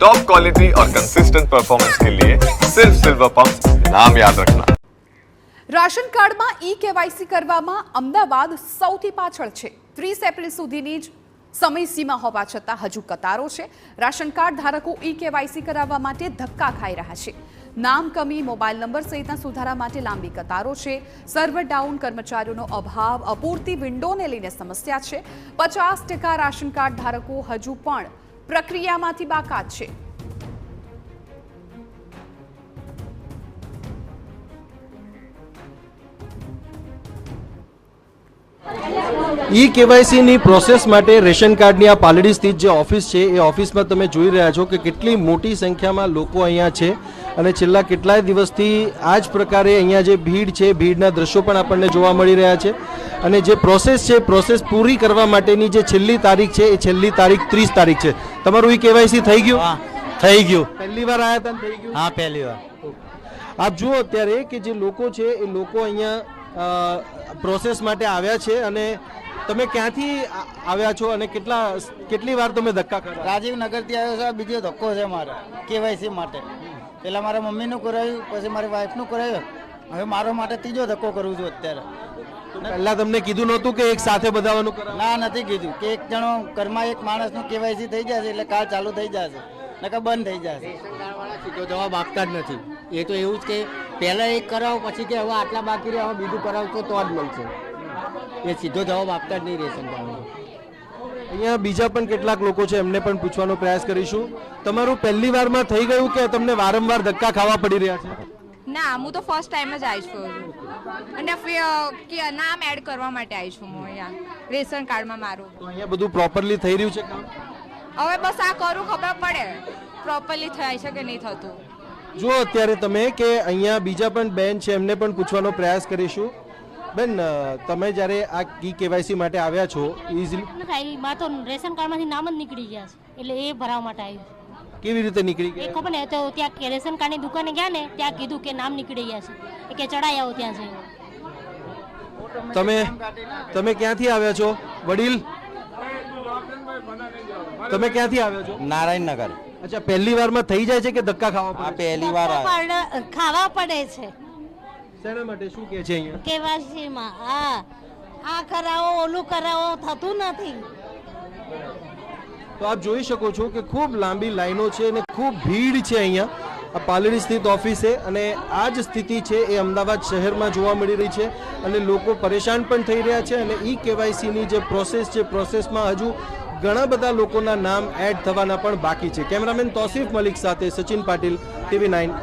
Top quality और consistent performance के लिए सिर्फ सिल्वर पंप नाम याद रखना। રાશન કાર્ડમાં ઈ-કેવાયસી કરવામાં અમદાવાદ સૌથી પાછળ છે। 30 એપ્રિલ સુધીની જ સમયસીમા હોવા છતાં હજુ કતારો છે। રાશન કાર્ડ ધારકો ઈ-કેવાયસી કરાવવા માટે ધક્કા ખાઈ રહ્યા છે। નામ કમી, મોબાઈલ નંબર સહિતના સુધારા માટે લાંબી કતારો છે। સર્વર ડાઉન, કર્મચારીઓનો અભાવ, અપૂરતી વિન્ડોને લઈને સમસ્યા છે। 50% રાશન કાર્ડ ધારકો હજુ પણ પ્રક્રિયામાંથી બાકાત છે। ઈ કેવાયસીની પ્રોસેસ માટે રેશન કાર્ડની આ પાલડી સ્થિત જે ઓફિસ છે એ ઓફિસમાં તમે જોઈ રહ્યા છો કે કેટલી મોટી સંખ્યામાં લોકો અહીંયા છે અને છેલ્લા કેટલાય દિવસથી આ જ પ્રકારે અહીંયા જે ભીડ છે ભીડના દ્રશ્યો પણ આપણને જોવા મળી રહ્યા છે અને જે પ્રોસેસ છે પ્રોસેસ પૂરી કરવા માટેની જે છેલ્લી તારીખ છે એ છેલ્લી તારીખ 30 તારીખ છે। તમારું ઈ કેવાયસી થઈ ગયું? હા, થઈ ગયું। પહેલી વાર આવ્યા હતા? થઈ ગયું? હા, પહેલી વાર। આપ જુઓ અત્યારે કે જે લોકો છે એ લોકો અહીંયા પ્રોસેસ માટે આવ્યા છે અને તમે ક્યાંથી આવ્યા છો અને કેટલી વાર તમે ધક્કા કર્યા? રાજીવનગરથી આવ્યો છું। બીજો ધક્કો છે મારે કેવાયસી માટે। પેલા મારા મમ્મીનું કરાવ્યું, પછી મારી વાઈફનું કરાવ્યું, હવે મારો માટે ત્રીજો ધક્કો કરું છું અત્યારે। પહેલા તમને કીધું નહોતું કે એક સાથે બધાવાનું કરાવવાનું? ના, નથી કીધું કે એક જણો ઘરમાં એક માણસનું કેવાયસી થઈ જશે એટલે કાર્ડ ચાલુ થઈ જશે, નકર બંધ થઈ જશે। સીધો જવાબ આપતા જ નથી। એ તો એવું જ કે પહેલા એક કરાવો પછી કે હવે આટલા બાકી રહે, હવે બીજું કરાવશો તો જ મળશે। એ સીધો જવાબ આપતા જ નહીં રેશન કાર્ડ। અહીંયા બીજા પણ કેટલાક લોકો છે એમને પણ પૂછવાનો પ્રયાસ કરીશું। તમારું પહેલી વારમાં થઈ ગયું કે તમને વારંવાર ધક્કા ખાવા પડી રહ્યા છે? ના, હું તો ફર્સ્ટ ટાઈમ જ આવી છું અને કે નામ એડ કરવા માટે આવી છું હું અહીંયા રેશન કાર્ડમાં મારું। તો અહીંયા બધું પ્રોપરલી થઈ રહ્યું છે કામ? હવે બસ આ કરું, ખબર પડે પ્રોપરલી થાય છે કે નહીં થતું। જો અત્યારે તમે કે અહીંયા બીજા પણ બેન છે એમને પણ પૂછવાનો પ્રયાસ કરીશું। બેન, તમે જ્યારે આ ઈ કેવાયસી માટે આવ્યા છો ઇઝીલી માં તો રેશન કાર્ડમાંથી નામ જ નીકળી ગયા છે એટલે એ ભરાવા માટે આવ્યું। કેવી રીતે નીકળી એ ગયા? ખબર ને, તો ત્યાં રેશન કાર્ડની દુકાને ગયા ને ત્યાં કીધું કે નામ નીકળી ગયા છે, એ કે ચડાઈ આવો ત્યાં જઈને। તમે ક્યાંથી આવ્યા છો વડીલ? તમે ક્યાંથી આવ્યા છો? નારાયણનગર। અચ્છા, પહેલી વારમાં થઈ જાય છે કે ધક્કા ખાવા પડે? પહેલી વાર ખાવા પડે છે શેના માટે? શું કહે છે અહીંયા? કેવાયસીમાં આ કરાવો ઓલું કરાવો થતું નથી। તો આપ જોઈ શકો છો કે ખૂબ લાંબી લાઈનો છે અને ખૂબ ભીડ છે અહીંયા આ પાલડી સ્થિત ઓફિસે અને આ જ સ્થિતિ છે એ અમદાવાદ શહેરમાં જોવા મળી રહી છે અને લોકો પરેશાન પણ થઈ રહ્યા છે અને ઈ કેવાયસીની જે પ્રોસેસ છે પ્રોસેસમાં હજુ ઘણા બધા લોકોના નામ એડ થવાના પણ બાકી છે। કેમેરામેન તોસીફ મલિક સાથે સચિન પાટીલ, TV9।